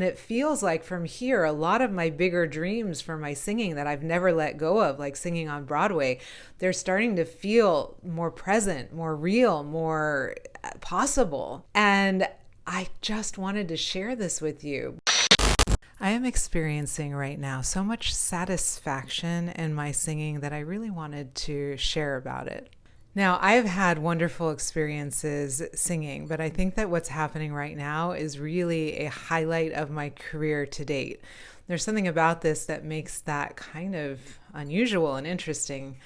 And it feels like from here, a lot of my bigger dreams for my singing that I've never let go of, like singing on Broadway, they're starting to feel more present, more real, more possible. And I just wanted to share this with you. I am experiencing right now so much satisfaction in my singing that I really wanted to share about it. Now, I've had wonderful experiences singing, but I think that what's happening right now is really a highlight of my career to date. There's something about this that makes that kind of unusual and interesting,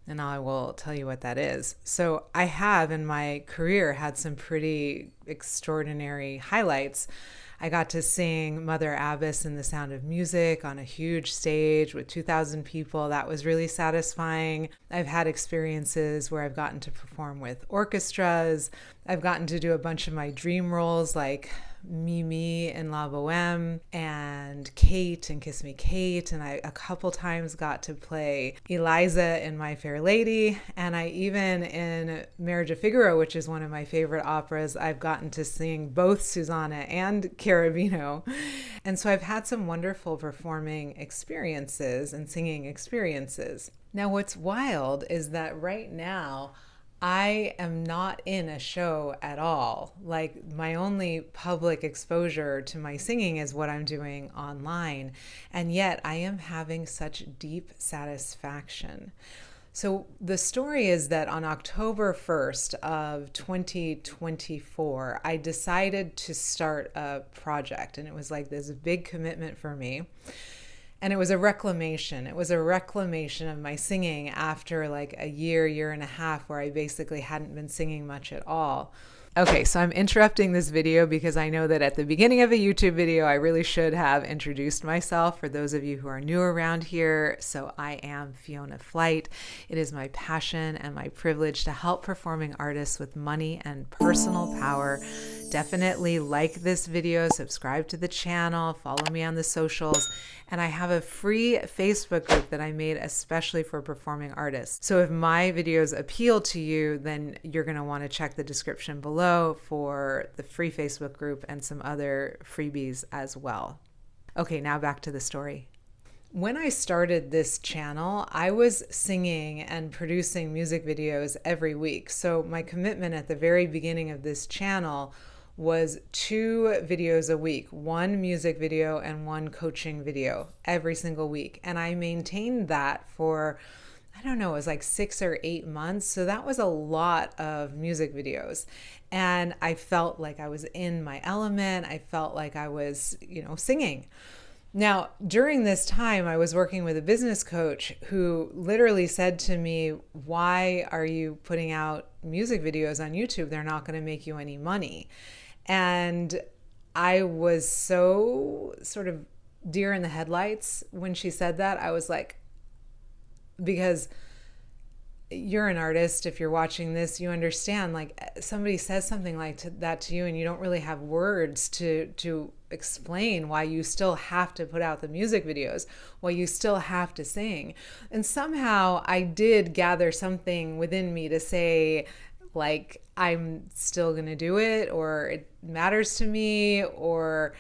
and I will tell you what that is. So I have in my career had some pretty extraordinary highlights. I got to sing Mother Abbess in The Sound of Music on a huge stage with 2,000 people. That was really satisfying. I've had experiences where I've gotten to perform with orchestras. I've gotten to do a bunch of my dream roles like Mimi in La Boheme and Kate in Kiss Me Kate. And I a couple times got to play Eliza in My Fair Lady. And I even in Marriage of Figaro, which is one of my favorite operas, I've gotten to sing both Susanna and Cherubino. And so I've had some wonderful performing experiences and singing experiences. Now, what's wild is that right now, I am not in a show at all. Like my only public exposure to my singing is what I'm doing online. And yet I am having such deep satisfaction. So the story is that on October 1st of 2024, I decided to start a project, and it was like this big commitment for me. And it was a reclamation. It was a reclamation of my singing after like a year and a half where I basically hadn't been singing much at all. Okay, so I'm interrupting this video because I know that at the beginning of a YouTube video, I really should have introduced myself for those of you who are new around here. So I am Fiona Flyte. It is my passion and my privilege to help performing artists with money and personal power. Definitely like this video, subscribe to the channel, follow me on the socials. And I have a free Facebook group that I made especially for performing artists. So if my videos appeal to you, then you're going to want to check the description below for the free Facebook group and some other freebies as well. Okay, now back to the story. When I started this channel, I was singing and producing music videos every week. So my commitment at the very beginning of this channel was 2 videos a week, 1 music video and 1 coaching video every single week. And I maintained that for, I don't know, it was like 6 or 8 months. So that was a lot of music videos. And I felt like I was in my element. I felt like I was, singing. Now, during this time, I was working with a business coach who literally said to me, "Why are you putting out music videos on YouTube? They're not going to make you any money." And I was so sort of deer in the headlights when she said that. I was like, because you're an artist, if you're watching this, you understand, like somebody says something like that to you and you don't really have words to explain why you still have to put out the music videos, why you still have to sing. And somehow I did gather something within me to say, like, I'm still going to do it, or it matters to me, or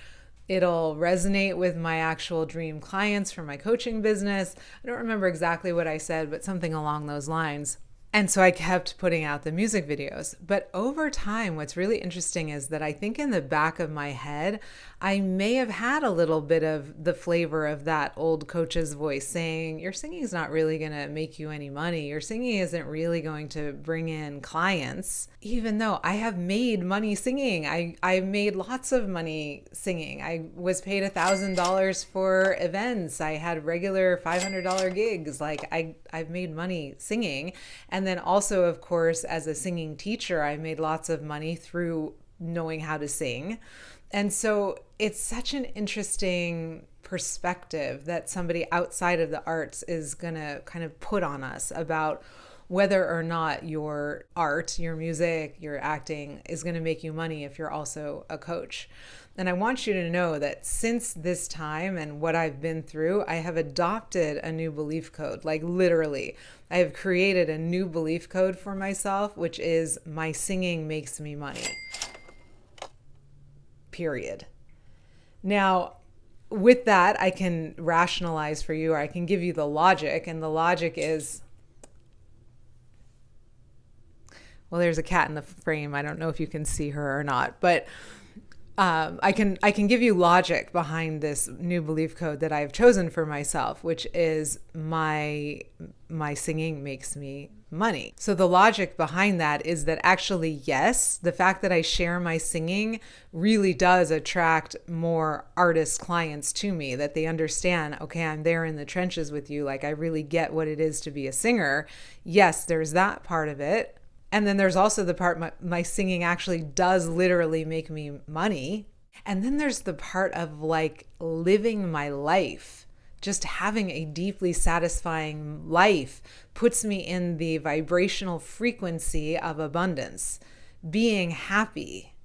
it'll resonate with my actual dream clients for my coaching business. I don't remember exactly what I said, but something along those lines. And so I kept putting out the music videos. But over time, what's really interesting is that I think in the back of my head, I may have had a little bit of the flavor of that old coach's voice saying, your singing is not really going to make you any money. Your singing isn't really going to bring in clients, even though I have made money singing. I made lots of money singing. I was paid $1,000 for events. I had regular $500 gigs. Like I've made money singing. And then also, of course, as a singing teacher, I made lots of money through knowing how to sing. And so it's such an interesting perspective that somebody outside of the arts is going to kind of put on us about whether or not your art, your music, your acting is going to make you money if you're also a coach. And I want you to know that since this time and what I've been through, I have adopted a new belief code. Like literally, I have created a new belief code for myself, which is my singing makes me money. Period. Now, with that, I can rationalize for you, or I can give you the logic. And the logic is, well, there's a cat in the frame. I don't know if you can see her or not, but I can give you logic behind this new belief code that I've chosen for myself, which is my singing makes me money. So the logic behind that is that actually, yes, the fact that I share my singing really does attract more artist clients to me, that they understand, okay, I'm there in the trenches with you. Like, I really get what it is to be a singer. Yes, there's that part of it. And then there's also the part my singing actually does literally make me money. And then there's the part of like living my life. Just having a deeply satisfying life puts me in the vibrational frequency of abundance, being happy.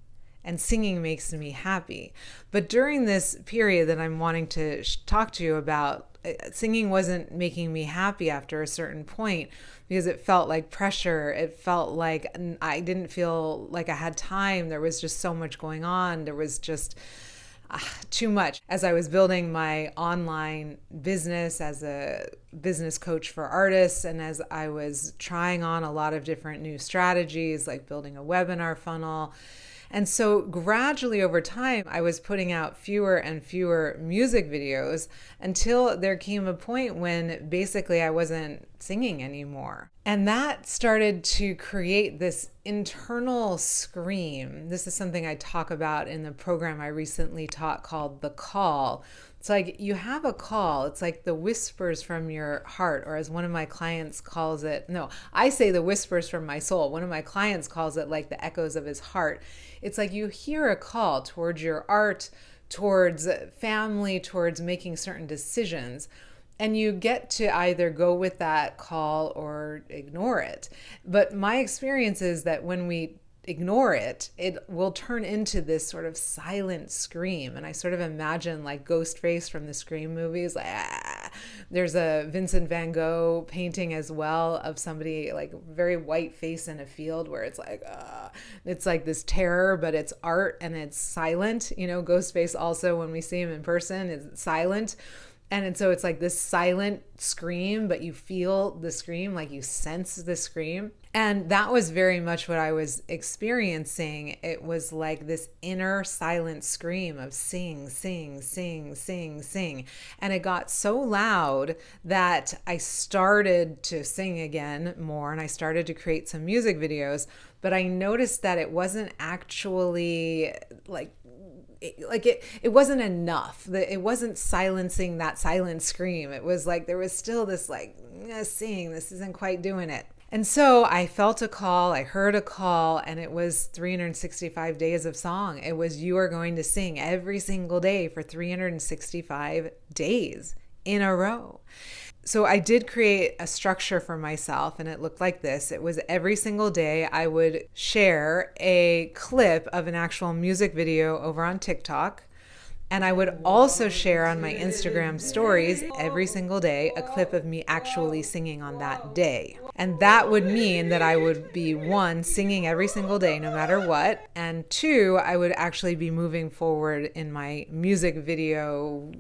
And singing makes me happy. But during this period that I'm wanting to talk to you about, singing wasn't making me happy after a certain point, because it felt like pressure. It felt like I didn't feel like I had time. There was just so much going on. There was just too much. As I was building my online business as a business coach for artists, and as I was trying on a lot of different new strategies, like building a webinar funnel. And so gradually over time, I was putting out fewer and fewer music videos until there came a point when basically I wasn't singing anymore. And that started to create this internal scream. This is something I talk about in the program I recently taught called The Call. It's like you have a call. It's like the whispers from your heart, or as one of my clients calls it, no, I say the whispers from my soul. One of my clients calls it like the echoes of his heart. It's like you hear a call towards your art, towards family, towards making certain decisions. And you get to either go with that call or ignore it. But my experience is that when we ignore it, it will turn into this sort of silent scream. And I sort of imagine like Ghostface from the Scream movies. Like, There's a Vincent van Gogh painting as well of somebody like very white face in a field where it's like this terror, but it's art and it's silent. You know, Ghostface also, when we see him in person, is silent. And so it's like this silent scream, but you feel the scream, like you sense the scream. And that was very much what I was experiencing. It was like this inner silent scream of sing, sing, sing, sing, sing. And it got so loud that I started to sing again more, and I started to create some music videos. But I noticed that it wasn't actually it wasn't enough. It wasn't silencing that silent scream. It was like there was still this like, sing, this isn't quite doing it. And so I felt a call, I heard a call, and it was 365 days of song. It was, you are going to sing every single day for 365 days in a row. So I did create a structure for myself, and it looked like this. It was every single day I would share a clip of an actual music video over on TikTok. And I would also share on my Instagram stories every single day a clip of me actually singing on that day. And that would mean that I would be, one, singing every single day no matter what, and two, I would actually be moving forward in my music video,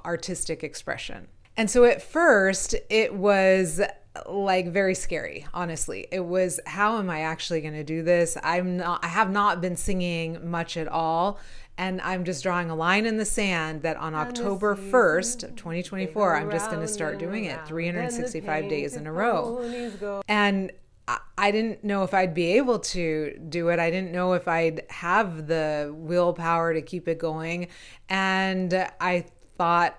artistic expression. And so at first it was like very scary, honestly. It was, how am I actually going to do this? I have not been singing much at all. And I'm just drawing a line in the sand that on October 1st, 2024, I'm just going to start doing it 365 days in a row. And I didn't know if I'd be able to do it. I didn't know if I'd have the willpower to keep it going. And I thought,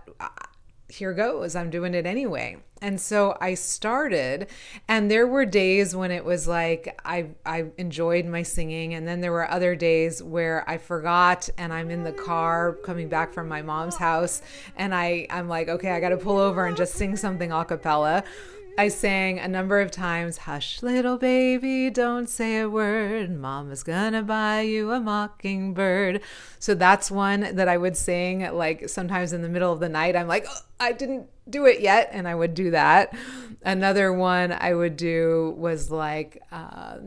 here goes, I'm doing it anyway. And so I started, and there were days when it was like I enjoyed my singing, and then there were other days where I forgot, and I'm in the car coming back from my mom's house, and I'm like, okay, I got to pull over and just sing something a cappella. I sang a number of times, hush little baby, don't say a word, mama's gonna buy you a mockingbird. So that's one that I would sing like sometimes in the middle of the night. I'm like, oh, I didn't do it yet, and I would do that. Another one I would do was like,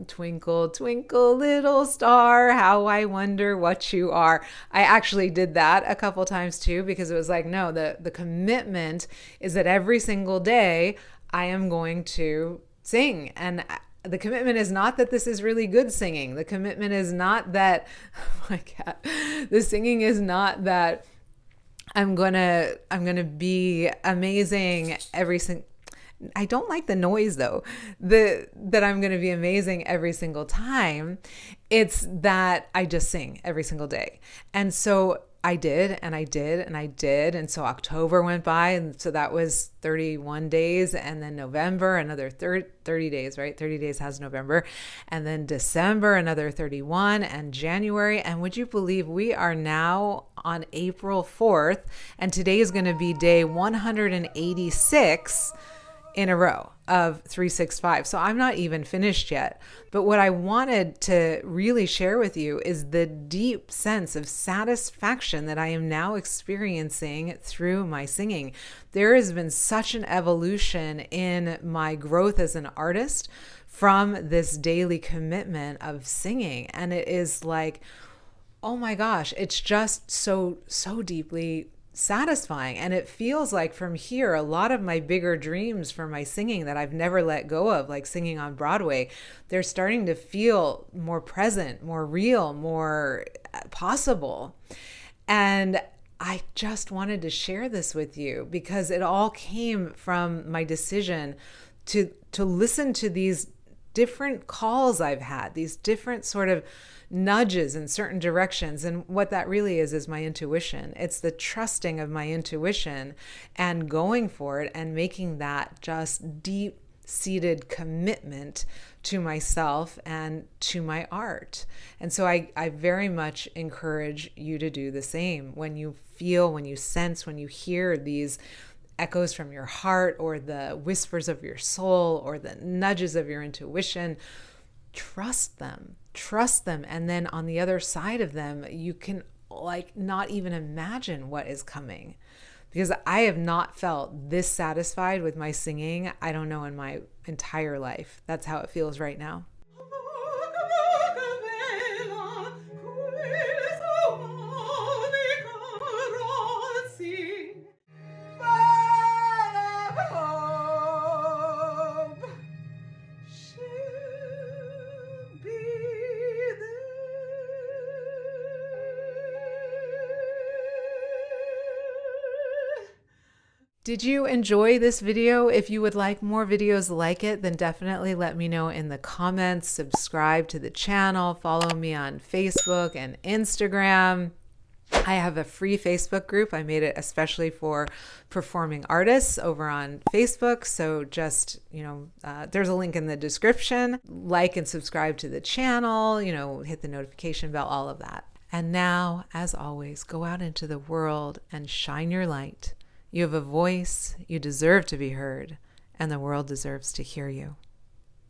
twinkle, twinkle, little star, how I wonder what you are. I actually did that a couple times too, because it was like, no, the commitment is that every single day I am going to sing. And the commitment is not that this is really good singing. The commitment is not that, oh my God, the singing is not that I'm gonna be amazing every single. I don't like the noise though. That I'm gonna be amazing every single time. It's that I just sing every single day, and so I did, and I did, and I did, and so October went by, and so that was 31 days, and then November another 30 days, right? 30 days has November, and then December another 31, and January, and would you believe we are now on April 4th, and today is going to be day 186 in a row of 365. So I'm not even finished yet. But what I wanted to really share with you is the deep sense of satisfaction that I am now experiencing through my singing. There has been such an evolution in my growth as an artist from this daily commitment of singing. And it is like, oh my gosh, it's just so deeply satisfying. And it feels like from here, a lot of my bigger dreams for my singing that I've never let go of, like singing on Broadway, they're starting to feel more present, more real, more possible. And I just wanted to share this with you because it all came from my decision to listen to these different calls I've had, these different sort of nudges in certain directions. And what that really is my intuition. It's the trusting of my intuition and going for it and making that just deep-seated commitment to myself and to my art. And so I very much encourage you to do the same. When you feel, when you sense, when you hear these echoes from your heart or the whispers of your soul or the nudges of your intuition, trust them. And then on the other side of them, you can like not even imagine what is coming, because I have not felt this satisfied with my singing, I don't know, in my entire life. That's how it feels right now. Did you enjoy this video? If you would like more videos like it, then definitely let me know in the comments. Subscribe to the channel, follow me on Facebook and Instagram. I have a free Facebook group. I made it especially for performing artists over on Facebook. So just, there's a link in the description. Like and subscribe to the channel, hit the notification bell, all of that. And now, as always, go out into the world and shine your light. You have a voice, you deserve to be heard, and the world deserves to hear you.